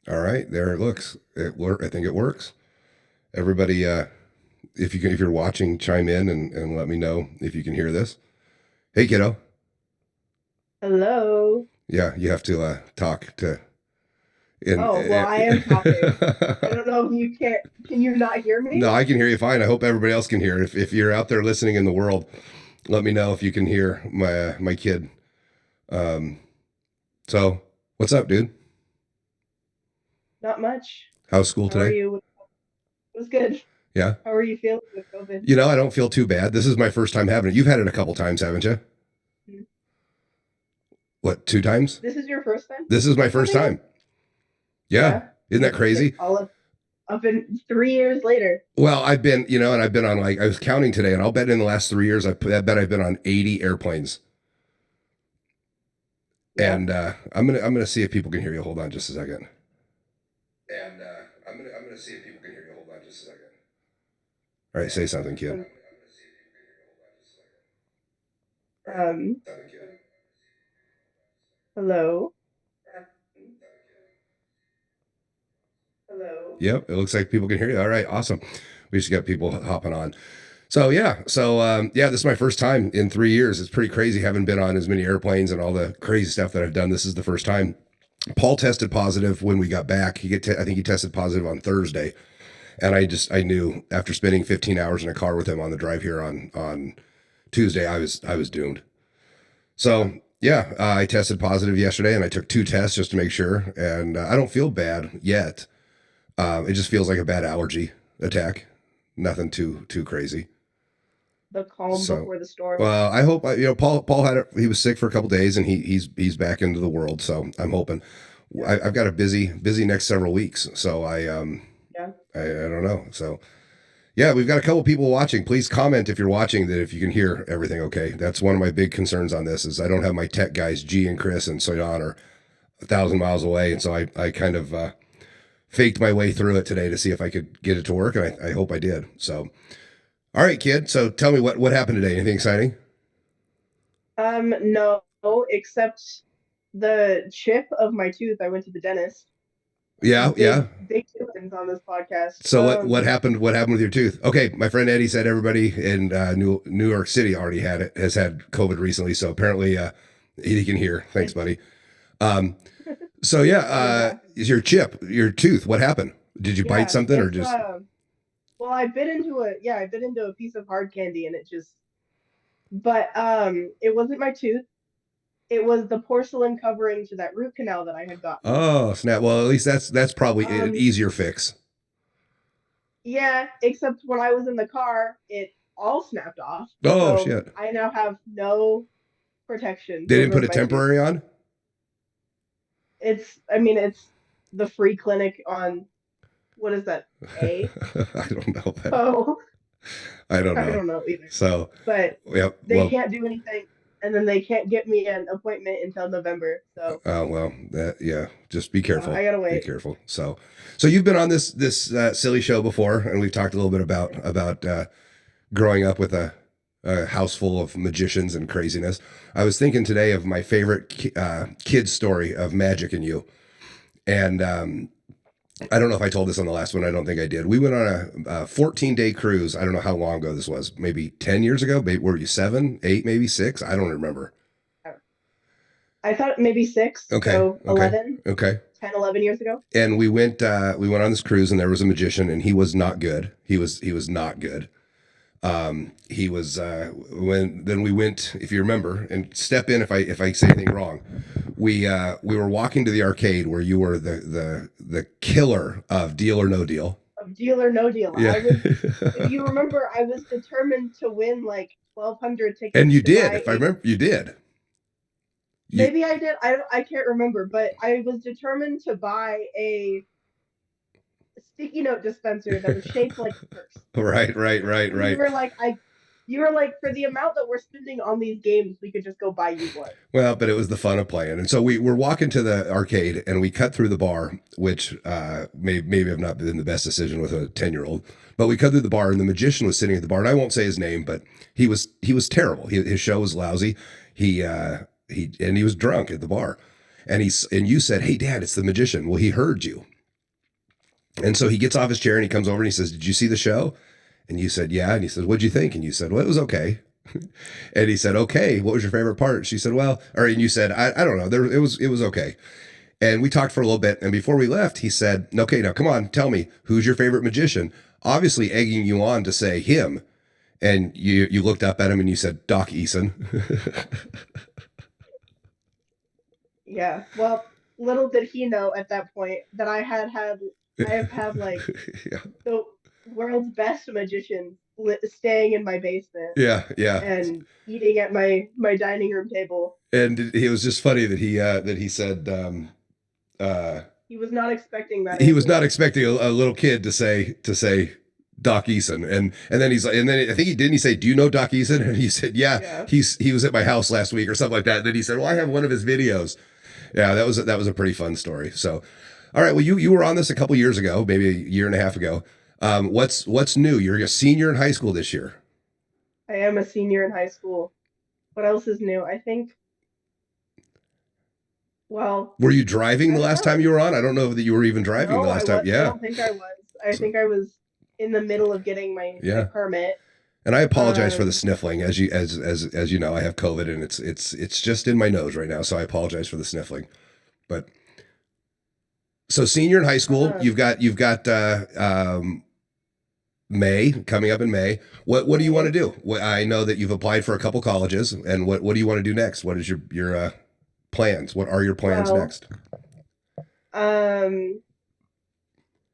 All right, there it looks. I think it works. Everybody, if you're watching, chime in and let me know if you can hear this. Hey, kiddo. Hello. Yeah, you have to talk to. And Oh, well, I am talking. I don't know if you can. Can you not hear no, me? I can hear you fine. I hope everybody else can hear. If you're out there listening in the world, let me know if you can hear my kid. Um, so what's up, dude? Not much. How's school How are today? you? It was good. Yeah. How are you feeling with COVID? I don't feel too bad. This is my first time having it. You've had it a couple times, haven't you? Hmm. What, two times? This is your first time This is my first having it? time. Yeah. Yeah. Isn't that Interesting. crazy? All up in 3 years later. Well, I've been, and I've been on I was counting today, and I'll bet in the last 3 years, I bet I've been on 80 airplanes. Yeah. And I'm gonna see if people can hear you. Hold on just a second. And I'm gonna see if people can hear you. Hold on just a second. All right, say something, kid. Um, um, hello. Yep, it looks like people can hear you. All right, awesome. We just got people hopping on. This is my first time in 3 years. It's pretty crazy. Haven't been on as many airplanes and all the crazy stuff that I've done. This is the first time. Paul tested positive when we got back. I think he tested positive on Thursday, and I knew after spending 15 hours in a car with him on the drive here on Tuesday, I was doomed. So yeah, I tested positive yesterday, and I took two tests just to make sure, and I don't feel bad yet. It just feels like a bad allergy attack. Nothing too crazy. The calm So, before the storm. well, I hope Paul had it. He was sick for a couple days, and he's back into the world. So I'm hoping. Yeah. I've got a busy next several weeks. So Yeah. I don't know. So yeah, we've got a couple people watching. Please comment if you're watching that if you can hear everything. Okay, that's one of my big concerns on this is I don't have my tech guys G and Chris and Soyan are 1,000 miles away, and so I kind of faked my way through it today to see if I could get it to work, and I hope I did. So all right, kid. So tell me what happened today. Anything exciting? No, except the chip of my tooth. I went to the dentist. Yeah, yeah. Big feelings on this podcast. So what happened? What happened with your tooth? Okay, my friend Eddie said everybody in New York City already has had COVID recently. So apparently, he can hear. Thanks, It's buddy. Um, so yeah, yeah, is your tooth? What happened? Did you bite yeah. something or It's just? well, I bit into a piece of hard candy and it just but it wasn't my tooth. It was the porcelain covering to that root canal that I had gotten. Oh snap! Well, at least that's probably an Um easier fix. yeah, except when I was in the car, it all snapped off. Oh So shit! I now have no protection They didn't put over a my tooth. temporary on. It's the free clinic on what is that? A? I don't know that. Oh, I don't I know. don't know either. So But yeah, they well, can't do anything, and then they can't get me an appointment until November. So yeah. Just be careful. I gotta Be wait. careful. So you've been on this silly show before, and we've talked a little bit about growing up with a house full of magicians and craziness. I was thinking today of my favorite kid story of magic and you, and I don't know if I told this on the last one. I don't think I did. We went on a 14-day cruise. I don't know how long ago this was. Maybe 10 years ago. Maybe, were you 7, 8, maybe 6? I don't remember. I thought maybe six, Okay. so Okay. 11, Okay. 10, 11 years ago. And we went on this cruise, and there was a magician, and he was not good. He was not good. He was when then we went, if you remember, and step in if I say anything wrong. We were walking to the arcade where you were the killer of Deal or No Deal. Of Deal or No Deal. Yeah. If you remember, I was determined to win like 1,200 And tickets you to did, buy if I a. remember, you did. You Maybe I did. I can't remember, but I was determined to buy a sticky note dispenser that was shaped like a purse. right, right, right, And you right. were like, you were like, for the amount that we're spending on these games, we could just go buy you one. Well, but it was the fun of playing. And so we were walking to the arcade and we cut through the bar, which maybe have not been the best decision with a 10-year-old. But we cut through the bar and the magician was sitting at the bar. And I won't say his name, but he was terrible. His show was lousy. He was drunk at the bar. And you said, "Hey, Dad, it's the magician." Well, he heard you. And so he gets off his chair and he comes over and he says, "Did you see the show?" And you said, "Yeah." And he says, "What'd you think?" And you said, "Well, it was okay." And he said, "Okay, what was your favorite part?" She said, "Well," or and you said, "I don't know. It was okay." And we talked for a little bit. And before we left, he said, "Okay, now come on, tell me, who's your favorite magician?" Obviously egging you on to say him. And you looked up at him and you said, "Doc Eason." Yeah. Well, little did he know at that point that I have had like Yeah. the world's best magicians staying in my basement Yeah, yeah. and eating at my dining room table. And it was just funny that he said uh, He was not expecting that he was not answer. expecting a little kid to say Doc Eason, and then he's like, and then I think he didn't. He say, "Do you know Doc Eason?" And he said, "Yeah, Yeah. he was at my house last week or something like that." And then he said, "Well, I have one of his videos." Yeah, that was a pretty fun story. So, all right, well, you were on this a couple years ago, maybe a year and a half ago. What's new? You're a senior in high school this year. I am a senior in high school. What else is new? I think, well, Were you driving I the don't last time know. you were on? I don't know that you were even driving the No, last time. I Yeah. don't think I was. I So think I was in the middle of getting my yeah. permit. And I apologize for the Um, sniffling. As you know, I have COVID and it's just in my nose right now. So I apologize for the sniffling. But so senior in high school, um, you've got May coming up in May. What do you want to May. do? I know that you've applied for a couple colleges, and what do you want to do next? What is your plans? What are your plans Well, next? um,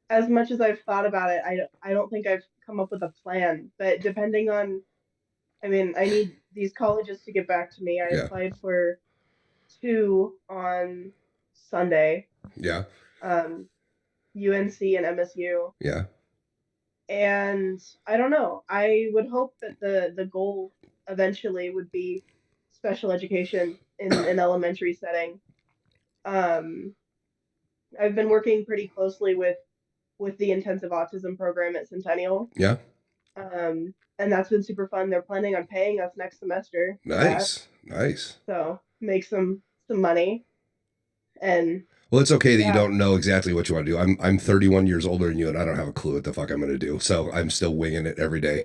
as much as I've thought about it, I don't think I've come up with a plan. But depending on, I mean, I need these colleges to get back to me. I Yeah, applied for two on Sunday, yeah, um, UNC and MSU. yeah, And I don't know. I would hope that the goal eventually would be special education in an elementary setting. Um, I've been working pretty closely with the intensive autism program at Centennial. yeah. And that's been super fun. They're planning on paying us next semester for that, Nice, nice. so make some money. And Well, it's okay that you yeah, don't know exactly what you want to do. I'm 31 years older than you, and I don't have a clue what the fuck I'm going to do. So I'm still winging it every day.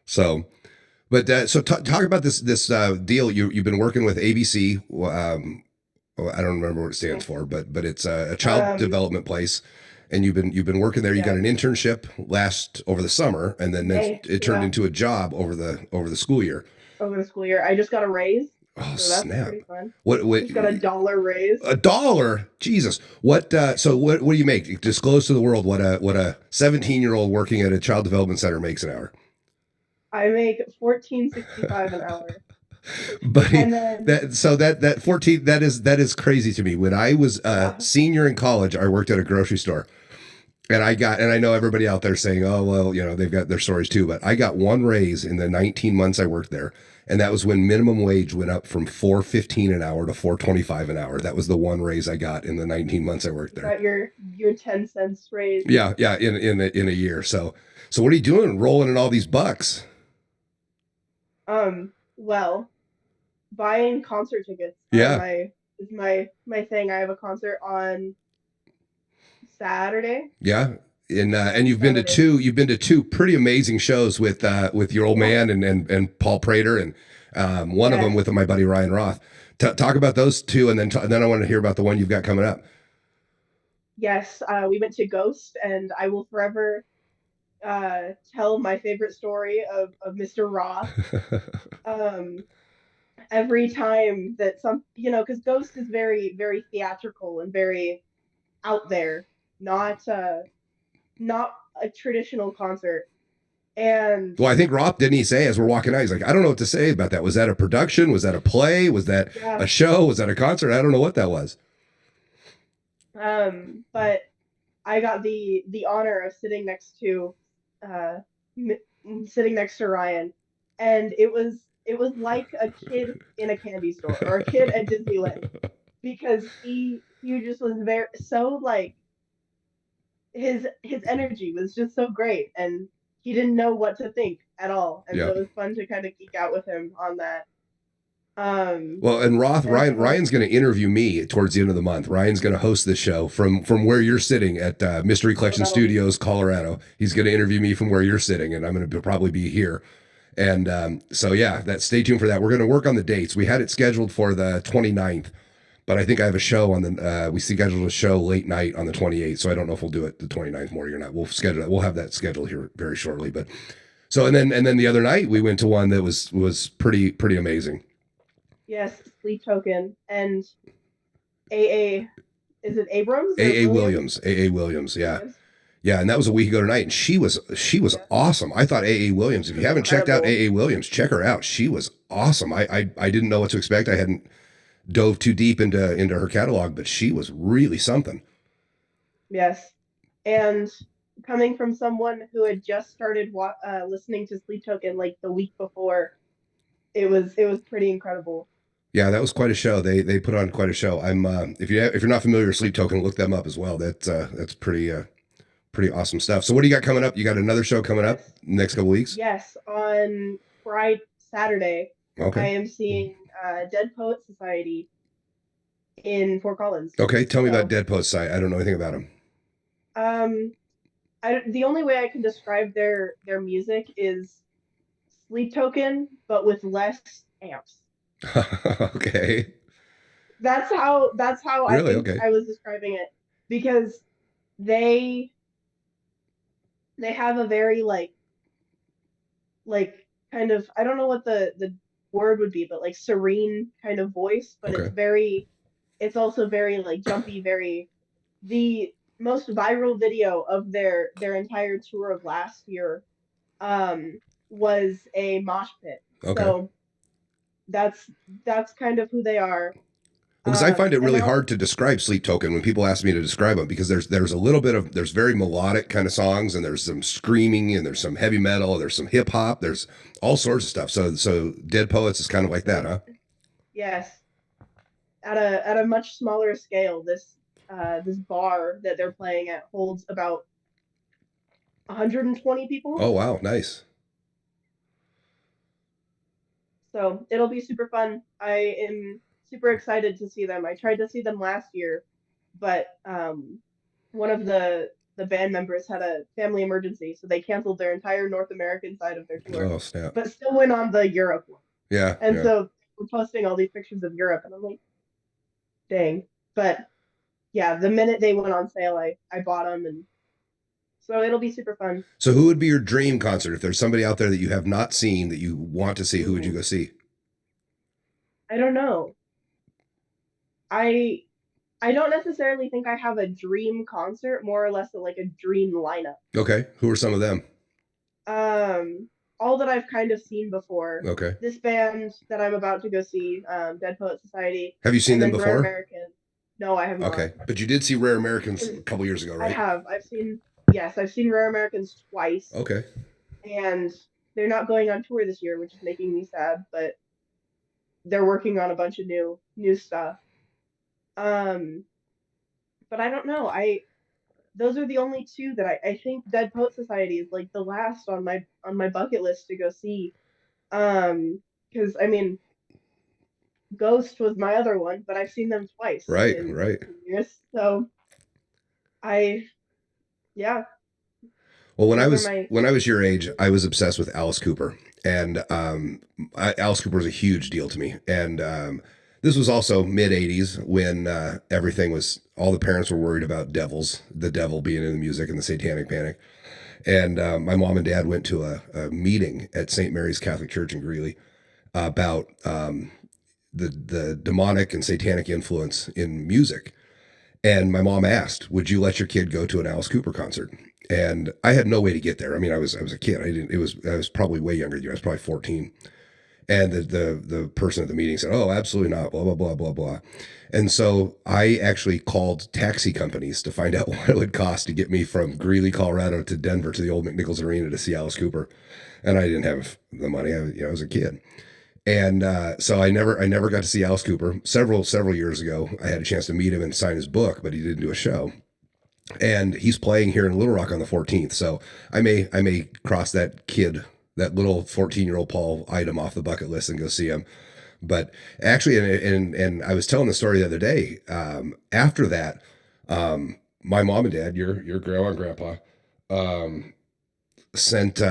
So, but talk about this deal you've been working with ABC. Well, I don't remember what it stands for, but it's a child um, development place, and you've been working there. You got yeah, an internship last over the summer, and then May, it turned yeah, into a job over the school year. over the school year. I just got a raise, Oh so that's snap! pretty fun. What Just got $1 raise. $1? Jesus! What? So what do you make? Disclose to the world what a 17-year-old working at a child development center makes an hour. I make 14.65 an hour. Buddy, And then that 14 that is crazy to me. When I was a yeah, senior in college, I worked at a grocery store. And I know everybody out there saying, "Oh, well, they've got their stories too," but I got one raise in the 19 months I worked there. And that was when minimum wage went up from 4.15 an hour to 4.25 an hour. That was the one raise I got in the 19 months I worked you there. got your 10 cents raise. Yeah, yeah, in a year. So what are you doing rolling in all these bucks? Well, buying concert tickets are Yeah. my is my thing. I have a concert on Saturday. Yeah. Yeah, And Saturday. you've been to two pretty amazing shows with your old Yeah. man and Paul Prater and one of them Yes. with my buddy Ryan Roth. Talk about those two, and then I want to hear about the one you've got coming up. Yes. We went to Ghost, and I will forever tell my favorite story of Mr. Roth. Um, every time that because Ghost is very theatrical and very out there, not not a traditional concert. And Well, I think Roth didn't he say as we're walking out, he's like, I don't know what to say about that. Was that a production? Was that a play? Was that yeah, a show? Was that a concert? I don't know what that was. but I got the honor of uh sitting next to Ryan, and it was like a kid in a candy store or a kid at Disneyland because he just was very so like his energy was just so great, and he didn't know what to think at all, and so Yeah. it was fun to kind of geek out with him on that. Well, and and so Ryan's going to interview me towards the end of the month. Ryan's going to host this show from where you're sitting at Mystery oh, Collection that'll be Studios, Colorado. He's going to interview me from where you're sitting, and I'm going to probably be here. And so, yeah, that stay tuned for that. We're going to work on the dates. We had it scheduled for the 29th, but I think I have a show on the, we scheduled a show late night on the 28th. So I don't know if we'll do it the 29th morning or not. We'll schedule it. We'll have that scheduled here very shortly. But so, and then the other night we went to one that was pretty amazing. yes, Sleep Token and AA. Is it Abrams or A. Williams? Williams. A. Williams. Yeah. Williams. Yeah, and that was a week ago tonight, and she was Yeah, awesome. I thought A. Williams. she If you was haven't checked out incredible. A. Williams, check her out. She was awesome. I didn't know what to expect. I hadn't dove too deep into her catalog, but she was really something. Yes, and coming from someone who had just started listening to Sleep Token like the week before, it was pretty incredible. Yeah, that was quite a show. They put on quite a show. I'm if you're not familiar with Sleep Token, look them up as well. That's pretty awesome stuff. So what do you got coming up? You got another show coming up Yes, next couple weeks? yes. On Friday, Saturday, I Okay. am seeing Dead Poet Society in Fort Collins. Okay. Tell me about So, Dead Post Site. I don't know anything about them. um, the only way I can describe their music is Sleep Token, but with less amps. Okay. That's how I Really? think Okay. I was describing it because they they have a very like kind of, I don't know what the word would be, but like serene kind of voice, but Okay. it's also very like jumpy, very the most viral video of their entire tour of last year um was a mosh pit. Okay. So that's that's kind of who they are. Well, because I find it And really then hard to describe Sleep Token when people ask me to describe them because there's a little bit of there's very melodic kind of songs and there's some screaming and there's some heavy metal, there's some hip hop, there's all sorts of stuff. So Dead Poets is kind of like that, huh? yes, at a much smaller scale, this bar that they're playing at holds about 120 Oh people. wow, nice. So it'll be super fun. I am super excited to see them. I tried to see them last year, but one of the band members had a family emergency, so they canceled their entire North American side of their tour, Oh snap. but still went on the Europe one. Yeah, And yeah. so we're posting all these pictures of Europe, and I'm like, dang. But yeah, the minute they went on sale, I bought them, and so it'll be super fun. So who would be your dream concert if there's somebody out there that you have not seen that you want to see? Who would you Ooh, go see? I don't know. I I don't necessarily think I have a dream concert, more or less like a dream lineup. Okay, who are some of them? Um, all that I've kind of seen before. Okay, This band that I'm about to go see, Dead Poet Society, have you seen and them then Rare before? American. No, I have not. Okay, but you did see Rare Americans a 'Cause couple years ago, I right? have. Yes, I've seen Rare Americans twice, Okay. and they're not going on tour this year, which is making me sad, but they're working on a bunch of new stuff. Um, but I don't know. I Those are the only two that I think Dead Poet Society is like the last on my bucket list to go see. Because I mean, Ghost was my other one, but I've seen them twice Right, in right. 10 years. So I yeah, Well, those are my when I was your age, I was obsessed with Alice Cooper, and Alice Cooper was a huge deal to me. And this was also mid '80s when everything was all the parents were worried about devils, the devil being in the music, and the Satanic Panic. And my mom and dad went to a meeting at St. Mary's Catholic Church in Greeley about the demonic and satanic influence in music. And my mom asked, "Would you let your kid go to an Alice Cooper concert?" And I had no way to get there. I mean, I was a kid. I didn't. I was probably way younger than you. I was probably 14. And the person at the meeting said, "Oh, absolutely not." Blah blah blah blah blah. And so I actually called taxi companies to find out what it would cost to get me from Greeley, Colorado, to Denver to the old McNichols Arena to see Alice Cooper. And I didn't have the money. I was a kid. And so I never got to see Alice Cooper. Several years ago, I had a chance to meet him and sign his book, but he didn't do a show. And he's playing here in Little Rock on the 14th. So I may cross that little 14-year-old Paul item off the bucket list and go see him. But actually, and I was telling the story the other day. After that, my mom and dad, your grandma and grandpa, um, sent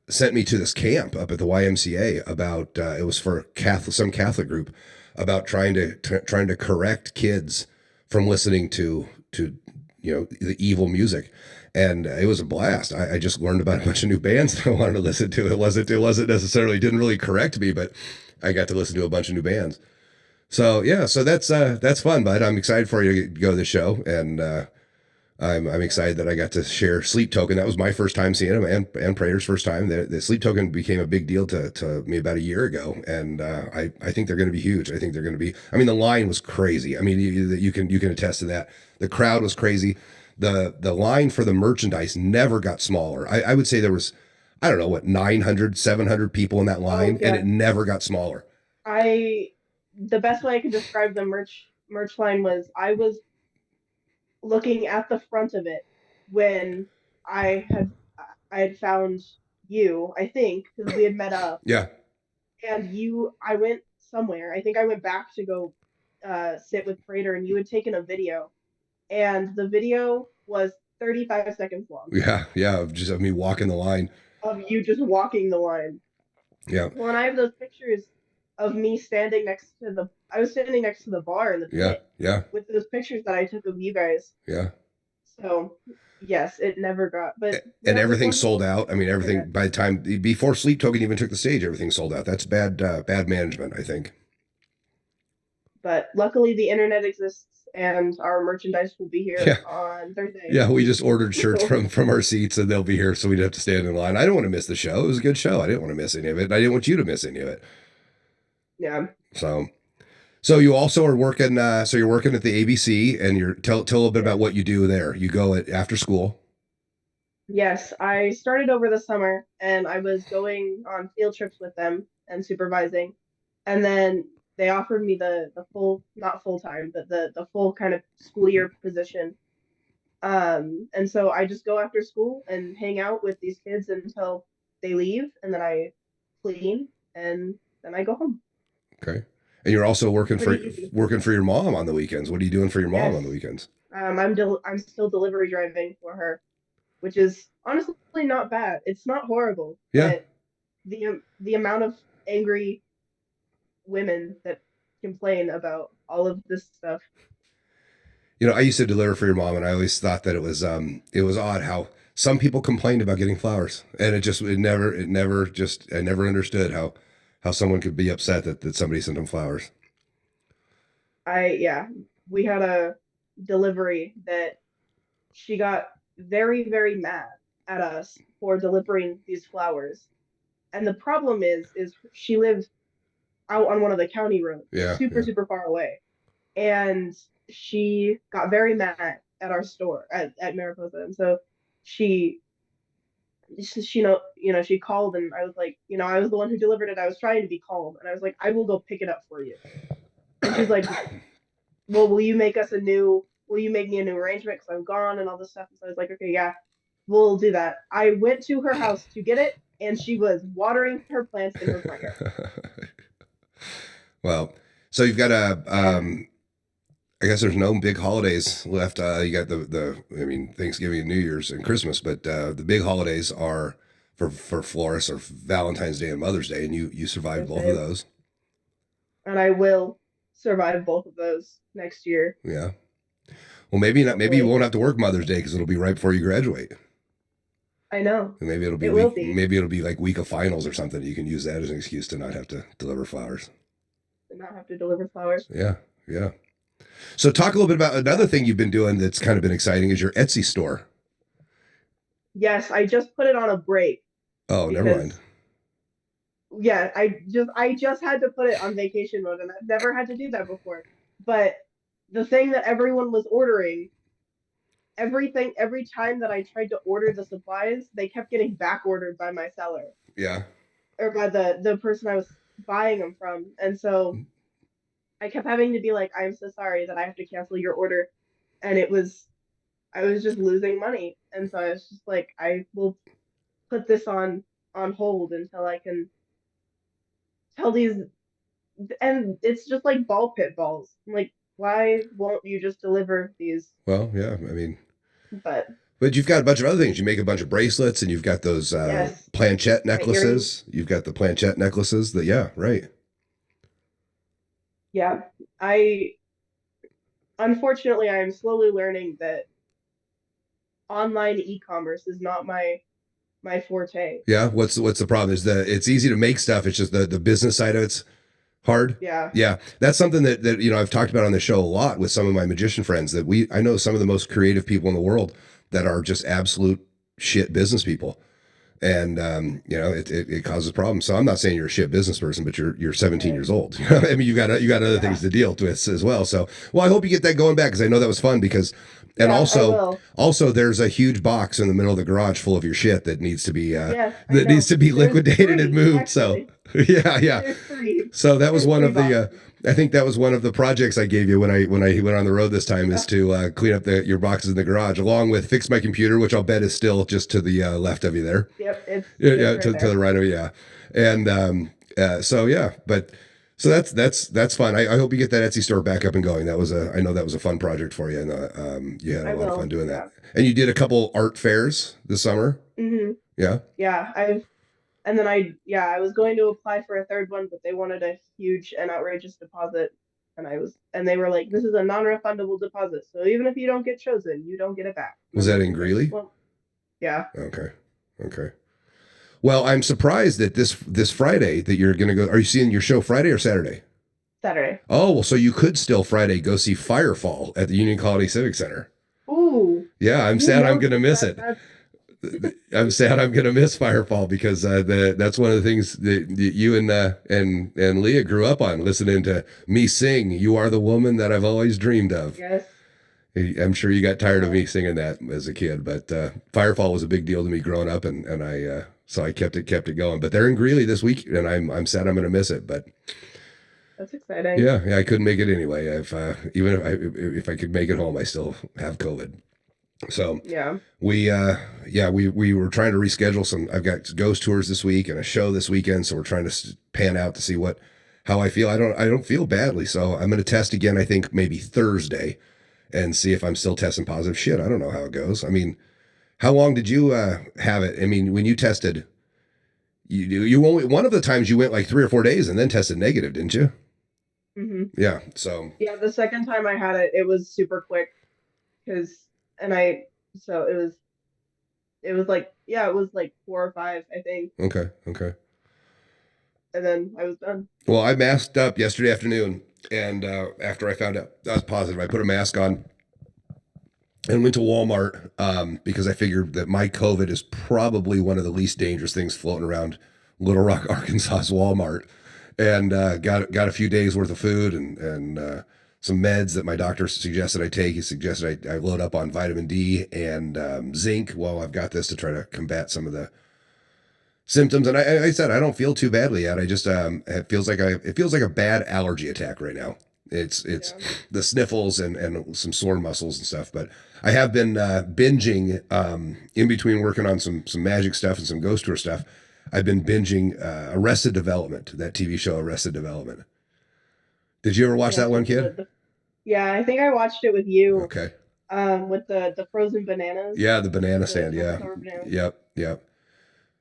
sent me to this camp up at the YMCA about it was for Catholic some Catholic group about trying to correct kids from listening to the evil music. And it was a blast. I just learned about a bunch of new bands that I wanted to listen to. It wasn't necessarily didn't really correct me, but I got to listen to a bunch of new bands. So yeah, so that's fun, bud. I'm excited for you to go to the show, and I'm Yeah. excited that I got to share Sleep Token. That was my first time seeing him, and Prater's first time. The Sleep Token became a big deal to me about a year ago, and I think they're going to be huge. I think they're going to be. I mean, the line was crazy. I mean, you can attest to that. The crowd was crazy. The line for the merchandise never got smaller. I would say there was, I don't know what, 900 700 people in that Oh line, and yeah. it never got smaller. I the best way I could describe the merch line was I was looking at the front of it when I had I had found you, I think, because we had met up, Yeah, and I went somewhere. I think I went back to go sit with Prater, and you had taken a video, and the video was 35 seconds long yeah. Just of me walking the line. of you just walking the line. Yeah, Well, and I have those pictures of me standing next to the I was standing next to the bar in the yeah, pit yeah, with those pictures that I took of you guys. yeah. So, yes, it never got, but And there's everything one sold people out. I mean, forget. everything by the time before Sleep Token even took the stage, everything sold out. That's bad management, I think. But luckily the internet exists and our merchandise will be here Yeah, on Thursday. yeah. We just ordered shirts So, from our seats, and they'll be here, so we'd have to stand in line. I don't want to miss the show. It was a good show. I didn't want to miss any of it, and I didn't want you to miss any of it. yeah. So, so you also are working. So you're working at the ABC, and you're tell a little bit Yes. about what you do there. You go at after school. Yes, I started over the summer and I was going on field trips with them and supervising. And then they offered me the full, not full time, but the full kind of school year position. And so I just go after school and hang out with these kids until they leave, and then I clean, and then I go home. Okay, and you're also Pretty easy. working for your mom on the weekends. What are you doing for your mom on the Yes. weekends? I'm still delivery driving for her, which is honestly not bad. It's not horrible, Yeah, but the amount of angry women that complain about all of this stuff. I used to deliver for your mom, and I always thought that it was odd how some people complained about getting flowers, and it never just I never understood how someone could be upset that somebody sent them flowers. Yeah, we had a delivery that she got very mad at us for delivering these flowers. And the problem is she lives out on one of the county roads, Yeah, super yeah. super far away, and she got very mad at our store at Mariposa, and so she she called, and I was like, I was the one who delivered it. I was trying to be calm, and I was like, I will go pick it up for you. And she's like, well, will you make me a new arrangement because I'm gone and all this stuff? And so I was like, okay, yeah, we'll do that. I went to her house to get it, and she was watering her plants in her front yard. Well, so you've got a Yeah, I guess there's no big holidays left. You got the I mean Thanksgiving, New Year's, and Christmas, but the big holidays are for florists or Valentine's Day and Mother's Day, and you survived Mother's both of Day, those. and I will survive both of those next year, Yeah. Well, maybe not. Maybe you hopefully. won't have to work Mother's Day because it'll be right before you graduate. I know And maybe it'll be it will week. be, Maybe it'll be like week of finals or something. You can use that as an excuse to not have to deliver flowers. and not have to deliver flowers. Yeah, yeah. So talk a little bit about another Yeah. thing you've been doing that's kind of been exciting is your Etsy store. Yes, I just put it on a break Oh, never mind. because yeah, I just had to put it on vacation mode, and I've never had to do that before. But the thing that everyone was ordering, every time that I tried to order the supplies, they kept getting back ordered by my seller Yeah. or by the person I was buying them from. And so I kept having to be like, I'm so sorry that I have to cancel your order. And I was just losing money. And so I was just like, I will put this on hold until I can tell these and it's just like ball pit balls. I'm like, why won't you just deliver these? Well, yeah, I mean, But but you've got a bunch of other things. You make a bunch of bracelets, and you've got those yes, planchette my earrings. necklaces. You've got the planchette necklaces. That yeah, right. Yeah, I unfortunately I am slowly learning that online e-commerce is not my forte. Yeah. What's the problem? Is that it's easy to make stuff. It's just the business side of it's hard. Yeah, Yeah, that's something that I've talked about on the show a lot with some of my magician friends. That I know some of the most creative people in the world that are just absolute shit business people, and it causes problems. So I'm not saying you're a shit business person, but you're 17 right. years old. I mean, you got other Yeah, things to deal with as well. So well, I hope you get that going back because I know that was fun because. And yeah, I also, will. there's a huge box in the middle of the garage full of your shit that needs to be Yes, I know. There's liquidated and three moved. So, actually. yeah, yeah. There's three. So that was There's one three of the. boxes. I think that was one of the projects I gave you when I went on the road this time is Yeah. to clean up your boxes in the garage, along with fix my computer, which I'll bet is still just to the left of you there. Yep. Yeah, It's yeah, right to the there. right of you, yeah. And so yeah, but so that's fun. I hope you get that Etsy store back up and going. I know that was a fun project for you, and you had a I lot of fun will. doing that. Yeah. And you did a couple art fairs this summer. Yeah. Yeah. And then I was going to apply for a third one, but they wanted a huge and outrageous deposit. And they were like, this is a non-refundable deposit. So even if you don't get chosen, you don't get it back. And Was I'm that like, in okay, Greeley? well, yeah. Okay. Okay. Well, I'm surprised that this Friday that you're going to go. Are you seeing your show Friday or Saturday? Saturday. Oh, well, so you could still Friday go see Firefall at the Union Colony Civic Center. Ooh, Yeah, I'm you sad I'm know going to miss that it. that's I'm sad I'm going to miss Firefall because that's one of the things that you and Leah grew up on, listening to me sing. You are the woman that I've always dreamed of. yes. I'm sure you got tired of Yeah. me singing that as a kid, but Firefall was a big deal to me growing up, and I so I kept it going. But they're in Greeley this week, and I'm sad I'm going to miss it. But That's exciting. yeah, I couldn't make it anyway. If even if I could make it home, I still have COVID. So Yeah. we we were trying to reschedule some. I've got ghost tours this week and a show this weekend, so we're trying to pan out to see how I feel. I don't feel badly, so I'm going to test again. I think maybe Thursday and see if I'm still testing positive. Shit, I don't know how it goes. I mean, how long did you have it? I mean, when you tested, you only one of the times you went like 3 or 4 days and then tested negative, didn't you? hmm Yeah. So Yeah, the second time I had it, it was super quick because, and I, so it was like, yeah, it was like 4 or 5, I think, okay, okay. and then I was done. Well, I masked up yesterday afternoon, and after I found out I was positive, I put a mask on and went to Walmart because I figured that my COVID is probably one of the least dangerous things floating around Little Rock, Arkansas's Walmart, and got a few days worth of food and some meds that my doctor suggested I take. He suggested I load up on vitamin D and zinc while I've got this to try to combat some of the symptoms. And I said I don't feel too badly yet. I just it feels like a bad allergy attack right now. It's Yeah. the sniffles and some sore muscles and stuff. But I have been binging in between working on some magic stuff and some ghost tour stuff. I've been binging Arrested Development, that TV show Arrested Development. Did you ever watch that Yes, one, with kid? yeah, I think I watched it with you, Okay. with the frozen bananas, Yeah, the banana stand. the Yeah. covered bananas. Yep. Yep.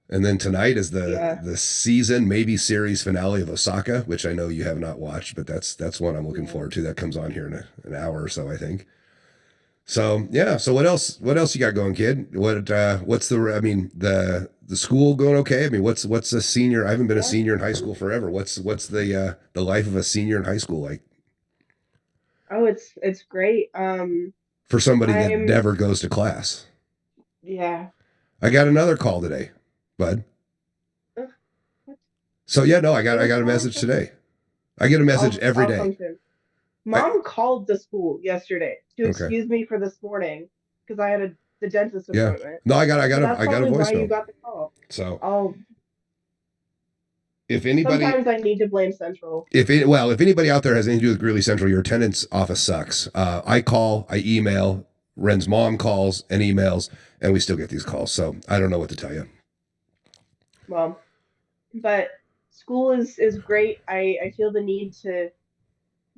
And then tonight is Yeah. the season, maybe series finale of Osaka, which I know you have not watched, but that's one I'm looking Yeah. forward to. That comes on here in an hour or so, I think. So yeah. So what else? What else you got going, kid? What's the? I mean, the school going okay? I mean, what's a senior? I haven't been a Yeah. senior in high school forever. What's the life of a senior in high school like Oh, it's great. for somebody that I'm never goes to class? yeah. I got another call today, bud. Ugh, what? So yeah, no, Who I is got a calling message from? today. I get a message every I'll day. come soon. I, Mom called the school yesterday to okay. excuse me for this morning because I had the dentist Yeah. appointment. No, So that's I got a probably why you voicemail. got the call. So I'll if anybody, sometimes I need to blame Central. if anybody out there has anything to do with Greeley Central, your attendance office sucks. I call, I email. Ren's mom calls and emails, and we still get these calls. So I don't know what to tell you. Well, but school is great. I feel the need to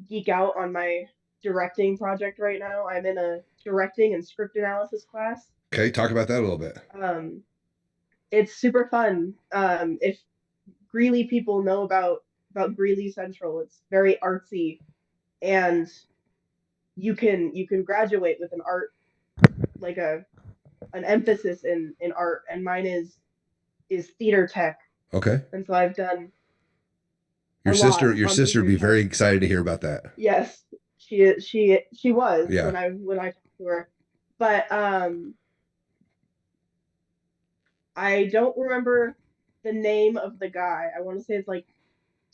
geek out on my directing project right now. I'm in a directing and script analysis class. Okay, talk about that a little bit. Um, it's super fun. If Greeley people know about Greeley Central, it's very artsy, and you can graduate with an art like a an emphasis in art, and mine is theater tech, Okay. and so I've done Your a lot sister, your on sister would theater be tech. very excited to hear about that. Yes, she was Yeah. when I talked to her, but I don't remember the name of the guy. I want to say it's like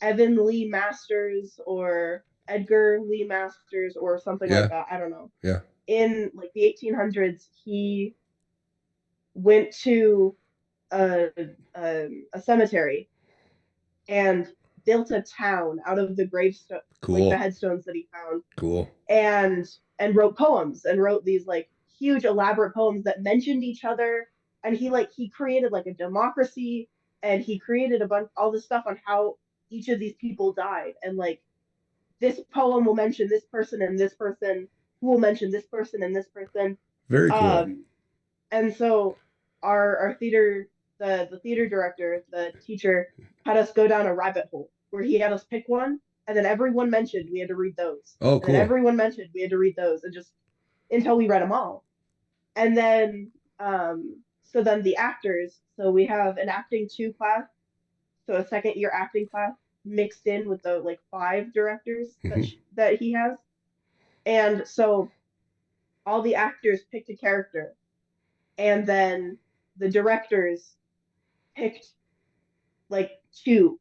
Evan Lee Masters or Edgar Lee Masters or something like Yeah. that. I don't know. Yeah. In like the 1800s, he went to a a cemetery and built a town out of the gravestone, like the Cool. headstones that he found, Cool. and wrote poems and wrote these like huge elaborate poems that mentioned each other. And he created like a democracy, and he created a bunch all this stuff on how each of these people died, and like this poem will mention this person and this person, who will mention this person and this person. Very cool. um and so our theater, the theater director, the teacher, had us go down a rabbit hole where he had us pick one, and then everyone mentioned we had to read those, Oh, and then cool. everyone mentioned we had to read those, and just until we read them all. And then so then the actors, so we have an acting two class, so a second year acting class mixed in with the like five directors Hmm. that he has. And so all the actors picked a character, and then the directors picked like two,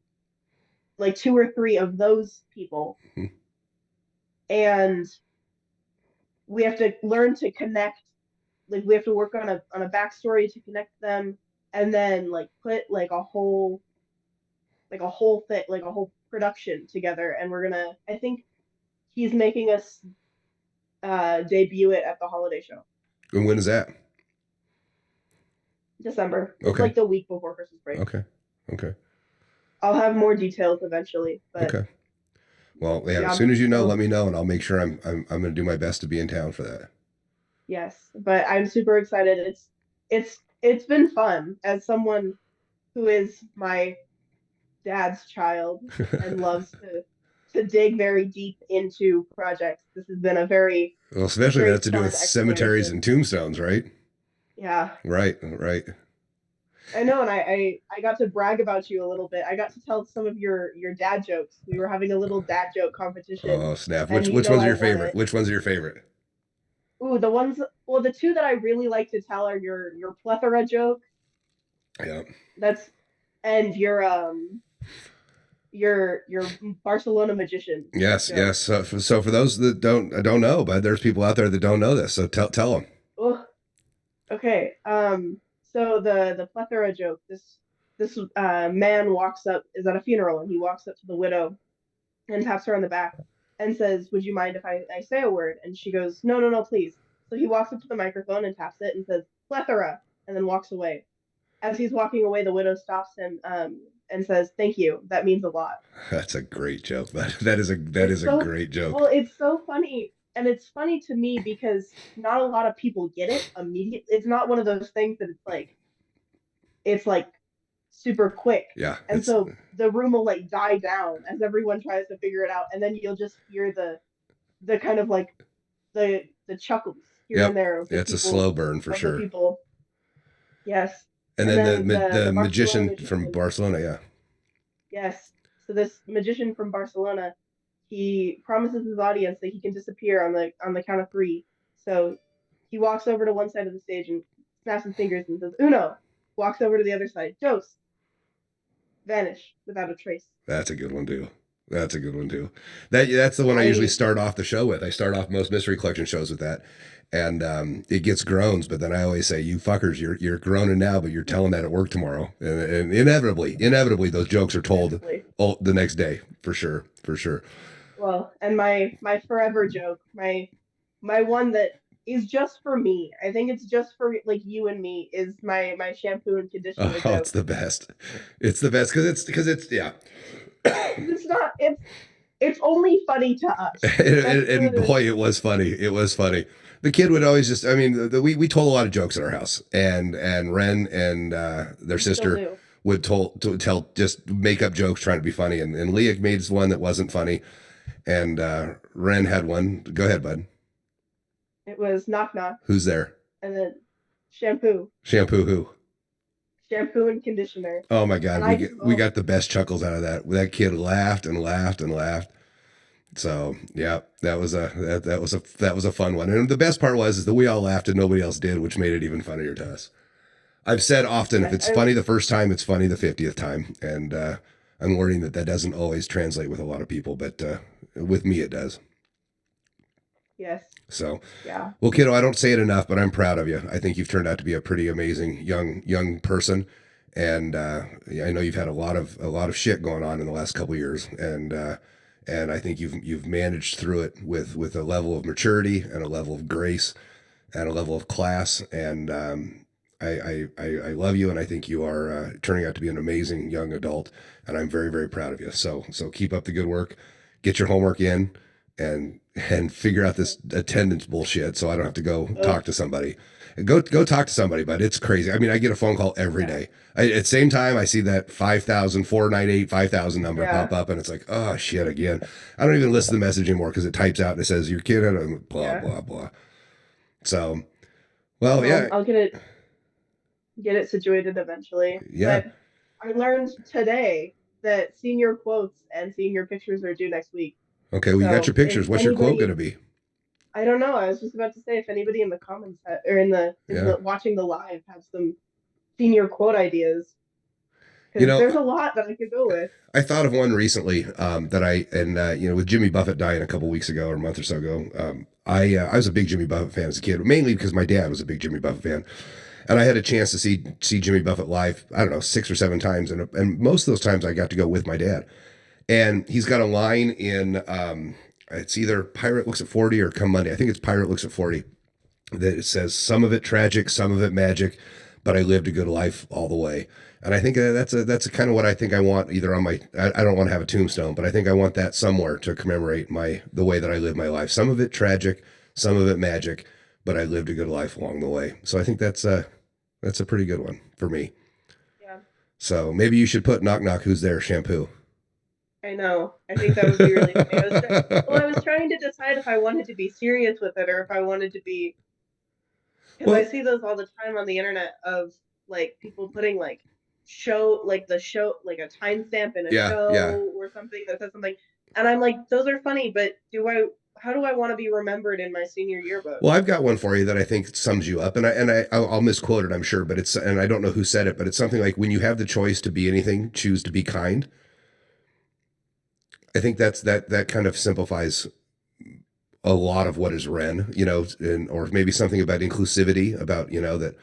like two or three of those people, and we have to learn to connect. Like we have to work on a backstory to connect them, and then like put like a whole thing, like a whole production together. And we're gonna. I think he's making us debut it at the holiday show, And when is that? December. It's Okay. like the week before Christmas break. Okay. Okay. I'll have more details eventually, but Okay. Well, yeah. As yeah, soon as you know, let so me know, and I'll make sure I'm going to do my best to be in town for that. yes, but I'm super excited. It's been fun as someone who is my dad's child and loves to dig very deep into projects. This has been a Well, especially if it has very to do with fun cemeteries exploration. and tombstones, right? Yeah, Right. Right. I know, and I got to brag about you a little bit. I got to tell some of your dad jokes. We were having a little dad joke competition, Oh snap! and Which ones are I your won favorite? it. Which ones are your favorite? Ooh, the ones, well, the two that I really like to tell are your plethora joke. Yeah. That's and your Barcelona magician Yes. joke. Yes. So for those that don't know, but there's people out there that don't know this. So tell them. Oh, okay. So the plethora joke. This man walks up, is at a funeral, and he walks up to the widow and taps her on the back and says, "Would you mind if I say a word?" And she goes, "No, no, no, please." So he walks up to the microphone and taps it and says, "Plethora," and then walks away. As he's walking away, the widow stops him and says, "Thank you. That means a lot." That's a great joke. That is It's a so great joke. well, it's so funny. And it's funny to me because not a lot of people get it immediately. It's not one of those things that it's like super quick. Yeah. And so the room will like die down as everyone tries to figure it out. And then you'll just hear the kind of like the chuckles here and Yep. there It's a slow burn for of the sure. people. Yes. And And then then the the Barcelona magician from magician. Barcelona. Yeah. Yes. So this magician from Barcelona, he promises his audience that he can disappear on the count of three. So he walks over to one side of the stage and snaps his fingers and says "Uno." Walks over to the other side. Dos. Vanish without a trace. That's a good one too. That's a good one too. That's the one I usually I start off the show with. I start off most mystery collection shows with that, and it gets groans. But then I always say, "You fuckers, you're groaning now, but you're telling that at work tomorrow." And inevitably, those jokes are told inevitably. the next day for sure, for sure. Well, and my forever joke, my one that is just for me. I think it's just for like you and me is my shampoo and conditioner Oh, joke. it's the best. It's the best because it's yeah. 'Cause it's not it's only funny to us. And boy, it was funny. It was funny. The kid would always just, I mean, we told a lot of jokes at our house, and Ren and their We still sister do. would tell just make up jokes trying to be funny, and Leah made one that wasn't funny, and Ren had one. Go ahead, bud. It was knock knock Who's there? and then shampoo, Shampoo who? shampoo and conditioner. Oh my And God, I just we oh got the best chuckles out of that. That kid laughed and laughed and laughed. So yeah, that was a fun one. And the best part was is that we all laughed and nobody else did, which made it even funnier to us. I've said often, if yes, it's funny the first time, it's funny the 50th time, and I'm learning that that doesn't always translate with a lot of people, but with me it does. yes, So, yeah. well, kiddo, I don't say it enough, but I'm proud of you. I think you've turned out to be a pretty amazing young person, and yeah, I know you've had a lot of shit going on in the last couple of years, and I think you've managed through it with a level of maturity and a level of grace and a level of class, and I love you, and I think you are turning out to be an amazing young adult, and I'm very very proud of you. So keep up the good work, get your homework in, and figure out this attendance bullshit, so I don't have to go Ugh, talk to somebody. Go talk to somebody, but it's crazy. I mean, I get a phone call every yeah, day. At the same time, I see that 5,498 5000 number pop yeah, up, and it's like, oh shit, again. I don't even listen to the message anymore because it types out and it says your kid had a blah yeah. blah blah. So, well, Well, yeah, I'll get it situated eventually. yeah. But I learned today that senior quotes and senior pictures are due next week. Okay, well, you got your So if pictures. What's your quote going to anybody, be? I don't know. I was just about to say if anybody in the comments or in Yeah. the watching the live have some senior quote ideas, You because know, there's a lot that I could go with. I thought of one recently that with Jimmy Buffett dying a couple weeks ago or a month or so ago. I was a big Jimmy Buffett fan as a kid, mainly because my dad was a big Jimmy Buffett fan, and I had a chance to see Jimmy Buffett live. I don't know 6 or 7 times, and most of those times I got to go with my dad. And he's got a line in it's either Pirate Looks at 40 or Come Monday. I think it's Pirate Looks at 40 that it says some of it tragic, some of it magic, but I lived a good life all the way. And I think that's a kind of what I think I want either on my I don't want to have a tombstone, but I think I want that somewhere to commemorate the way that I live my life. Some of it tragic, some of it magic, but I lived a good life along the way. So I think that's a pretty good one for me. Yeah, So maybe you should put knock knock who's there shampoo. I know. I think that would be really funny. I was trying to decide if I wanted to be serious with it or if I wanted to be because I Well, see those all the time on the internet of like people putting like show like the show like a timestamp in a yeah, yeah. show or something that says something, and I'm like, those are funny, but do I? How do I want to be remembered in my senior yearbook? Well, I've got one for you that I think sums you up, and I'll misquote it, I'm sure, but it's and I don't know who said it, but it's something like when you have the choice to be anything, choose to be kind. I think that kind of simplifies a lot of what is Ren, and or maybe something about inclusivity, about that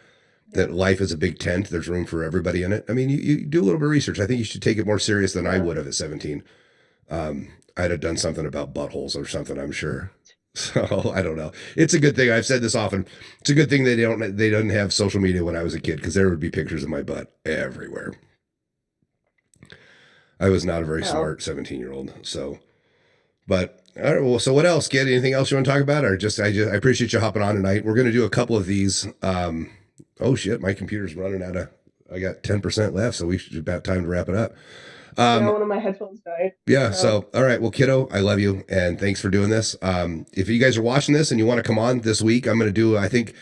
Yeah, life is a big tent. There's room for everybody in it. I mean, you do a little bit of research. I think you should take it more serious than I yeah. would have at 17. I'd have done something about buttholes or something, I'm sure. So I don't know. It's a good thing. I've said this often. It's a good thing they didn't have social media when I was a kid because there would be pictures of my butt everywhere. I was not a very Well, smart 17-year-old. So, but all right. Well, so what else? Get anything else you want to talk about, or I appreciate you hopping on tonight. We're going to do a couple of these. Oh shit, my computer's running out of. I got 10% left, so we should about time to wrap it up. yeah, Um, one of my headphones died. Yeah. So, So, all right. Well, kiddo, I love you, and thanks for doing this. If you guys are watching this and you want to come on this week, I'm going to do. I think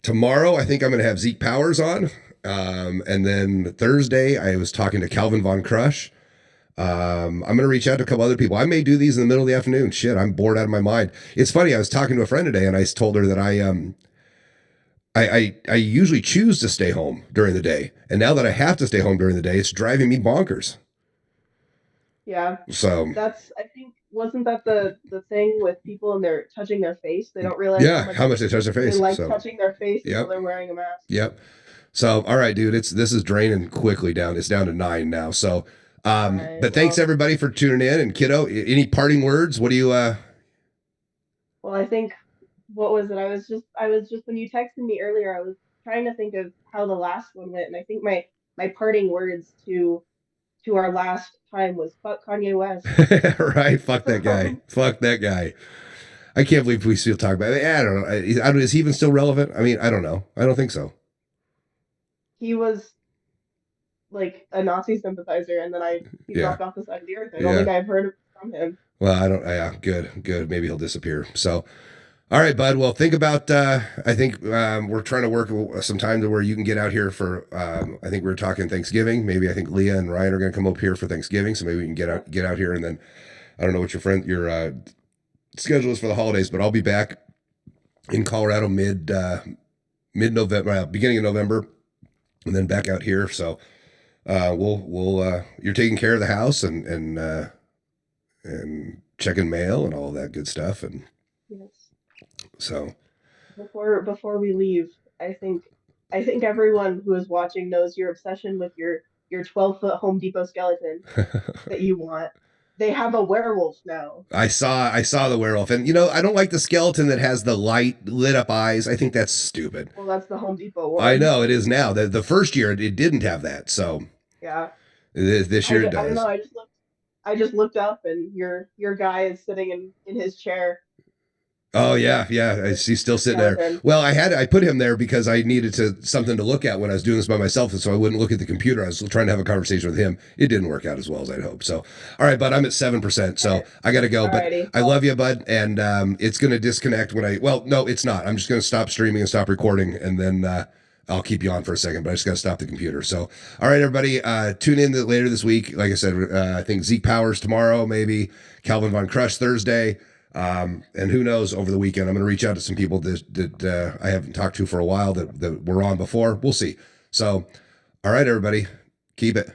tomorrow. I think I'm going to have Zeke Powers on, and then Thursday I was talking to Calvin Von Crush. I'm going to reach out to a couple other people. I may do these in the middle of the afternoon. Shit, I'm bored out of my mind. It's funny. I was talking to a friend today, and I told her that I usually choose to stay home during the day, and now that I have to stay home during the day, it's driving me bonkers. yeah, So I think wasn't that the thing with people and they're touching their face? They don't realize yeah, how much they touch their they face. like So touching their face until yep, they're wearing a mask. yep. So all right, dude, this is draining quickly down. It's down to 9 now. So, All right. but thanks Well, everybody for tuning in. And kiddo, any parting words? What do you? well, I think what was it? I was just when you texted me earlier, I was trying to think of how the last one went, and I think my parting words to our last time was "fuck Kanye West." Right? Fuck that guy. Fuck that guy. I can't believe we still talk about it. I don't know. Is he even still relevant? I mean, I don't know. I don't think so. He was like a Nazi sympathizer, and then he Yeah. dropped off the side of the earth. I don't Yeah. think I've heard from him. Well, I don't. Yeah. Good. Good. Maybe he'll disappear. So, all right, bud. Well, think about. I think we're trying to work some time to where you can get out here for. I think we are talking Thanksgiving. Maybe I think Leah and Ryan are going to come up here for Thanksgiving. So maybe we can Yeah. get out here, and then I don't know what your schedule is for the holidays, but I'll be back in Colorado mid November, beginning of November, and then back out here. So we'll you're taking care of the house and checking mail and all that good stuff, and Yes. so. Before we leave, I think everyone who is watching knows your obsession with your 12-foot Home Depot skeleton that you want. They have a werewolf now. I saw the werewolf, and I don't like the skeleton that has the light lit up eyes. I think that's stupid. Well, that's the Home Depot I one. know it is now. The first year it didn't have that, so Yeah. this year it I don't know. does. I just looked up and your guy is sitting in his chair Oh yeah, yeah. with He's still your sitting there. skeleton. Well, I put him there because I needed something to look at when I was doing this by myself, and so I wouldn't look at the computer. I was trying to have a conversation with him. It didn't work out as well as I'd hoped. So, all right, bud, I'm at 7%, All so right. I got to go. But Alrighty. I love Well, you, bud, and it's going to disconnect when I. Well, no, it's not. I'm just going to stop streaming and stop recording, and then I'll keep you on for a second. But I just got to stop the computer. So, all right, everybody, tune in later this week. Like I said, I think Zeke Powers tomorrow, maybe Calvin Von Crush Thursday. And who knows over the weekend, I'm going to reach out to some people that I haven't talked to for a while that were on before. We'll see. So, all right, everybody, keep it.